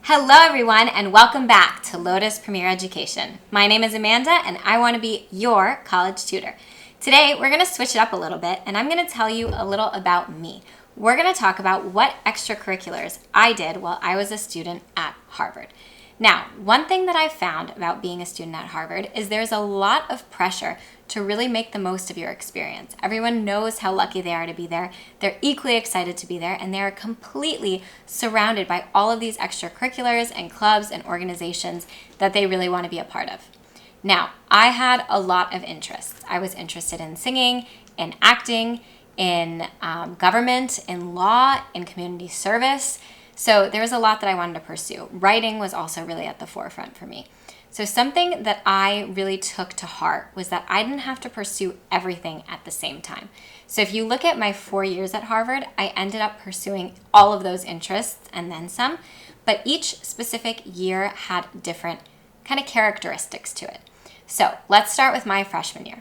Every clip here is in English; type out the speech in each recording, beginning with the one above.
Hello everyone and welcome back to Lotus Premier Education. My name is Amanda and I want to be your college tutor. Today we're going to switch it up a little bit and I'm going to tell you a little about me. We're going to talk about what extracurriculars I did while I was a student at Harvard. Now, one thing that I've found about being a student at Harvard is there's a lot of pressure to really make the most of your experience. Everyone knows how lucky they are to be there. They're equally excited to be there, and they are completely surrounded by all of these extracurriculars and clubs and organizations that they really want to be a part of. Now, I had a lot of interests. I was interested in singing, in acting, in government, in law, in community service. So there was a lot that I wanted to pursue. Writing was also really at the forefront for me. So something that I really took to heart was that I didn't have to pursue everything at the same time. So if you look at my 4 years at Harvard, I ended up pursuing all of those interests and then some, but each specific year had different kind of characteristics to it. So let's start with my freshman year.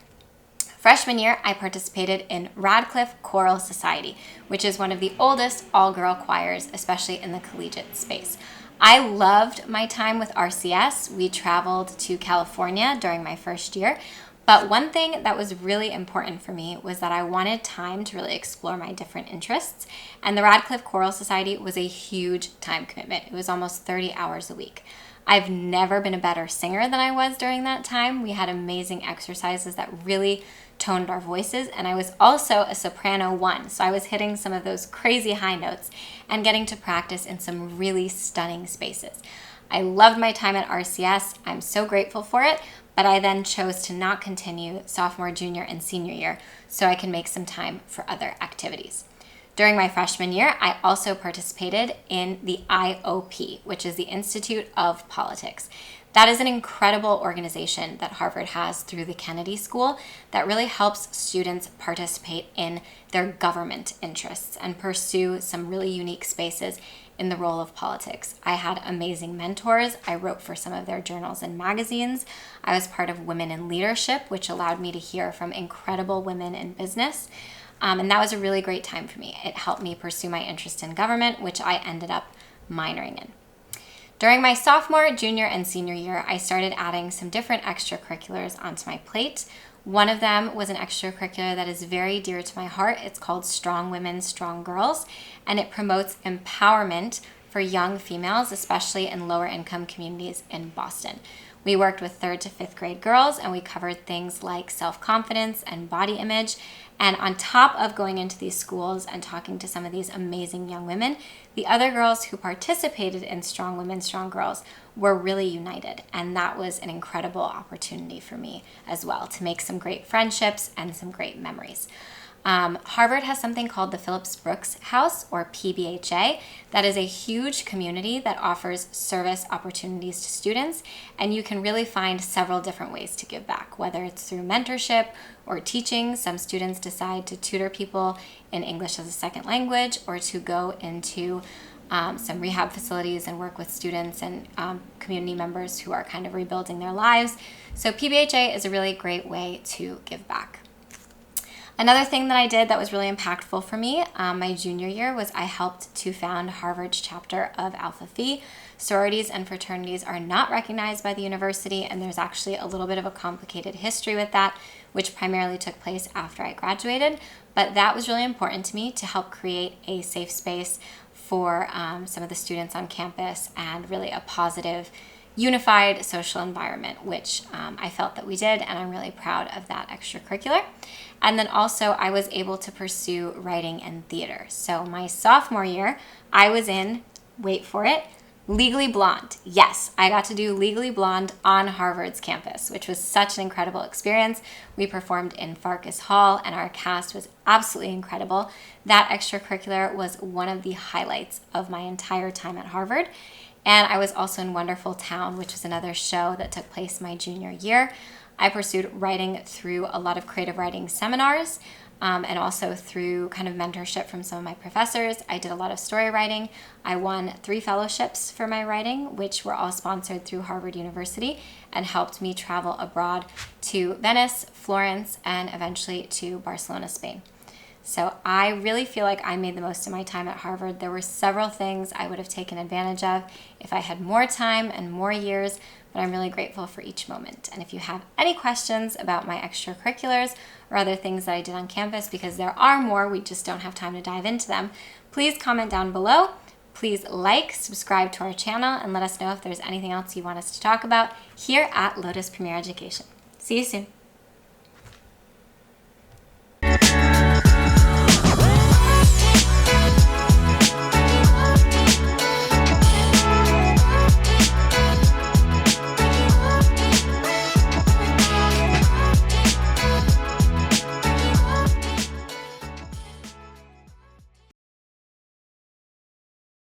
Freshman year, I participated in Radcliffe Choral Society, which is one of the oldest all-girl choirs, especially in the collegiate space. I loved my time with RCS. We traveled to California during my first year, but one thing that was really important for me was that I wanted time to really explore my different interests, and the Radcliffe Choral Society was a huge time commitment. It was almost 30 hours a week. I've never been a better singer than I was during that time. We had amazing exercises that really toned our voices, and I was also a soprano 1, so I was hitting some of those crazy high notes and getting to practice in some really stunning spaces. I loved my time at RCS. I'm so grateful for it, but I then chose to not continue sophomore, junior, and senior year so I can make some time for other activities. During my freshman year, I also participated in the IOP, which is the Institute of Politics. That is an incredible organization that Harvard has through the Kennedy School that really helps students participate in their government interests and pursue some really unique spaces in the role of politics. I had amazing mentors. I wrote for some of their journals and magazines. I was part of Women in Leadership, which allowed me to hear from incredible women in business. And that was a really great time for me. It helped me pursue my interest in government, which I ended up minoring in. During my sophomore, junior, and senior year, I started adding some different extracurriculars onto my plate. One of them was an extracurricular that is very dear to my heart. It's called Strong Women, Strong Girls, and it promotes empowerment for young females, especially in lower income communities in Boston. We worked with 3rd to 5th grade girls, and we covered things like self-confidence and body image. And on top of going into these schools and talking to some of these amazing young women, the other girls who participated in Strong Women, Strong Girls were really united. And that was an incredible opportunity for me as well to make some great friendships and some great memories. Harvard has something called the Phillips Brooks House, or PBHA. That is a huge community that offers service opportunities to students, and you can really find several different ways to give back, whether it's through mentorship or teaching. Some students decide to tutor people in English as a second language, or to go into some rehab facilities and work with students and community members who are kind of rebuilding their lives. So PBHA is a really great way to give back. Another thing that I did that was really impactful for me my junior year was I helped to found Harvard's chapter of Alpha Phi. Sororities and fraternities are not recognized by the university, and there's actually a little bit of a complicated history with that, which primarily took place after I graduated. But that was really important to me to help create a safe space for some of the students on campus and really a positive, unified social environment, which I felt that we did, and I'm really proud of that extracurricular. And then also I was able to pursue writing and theater. So my sophomore year, I was in, wait for it, Legally Blonde. Yes, I got to do Legally Blonde on Harvard's campus, which was such an incredible experience. We performed in Farkas Hall, and our cast was absolutely incredible. That extracurricular was one of the highlights of my entire time at Harvard. And I was also in Wonderful Town, which was another show that took place my junior year. I pursued writing through a lot of creative writing seminars and also through kind of mentorship from some of my professors. I did a lot of story writing. I won 3 fellowships for my writing, which were all sponsored through Harvard University and helped me travel abroad to Venice, Florence, and eventually to Barcelona, Spain. So I really feel like I made the most of my time at Harvard. There were several things I would have taken advantage of if I had more time and more years, but I'm really grateful for each moment. And if you have any questions about my extracurriculars or other things that I did on campus, because there are more, we just don't have time to dive into them, please comment down below. Please like, subscribe to our channel, and let us know if there's anything else you want us to talk about here at Lotus Premier Education. See you soon.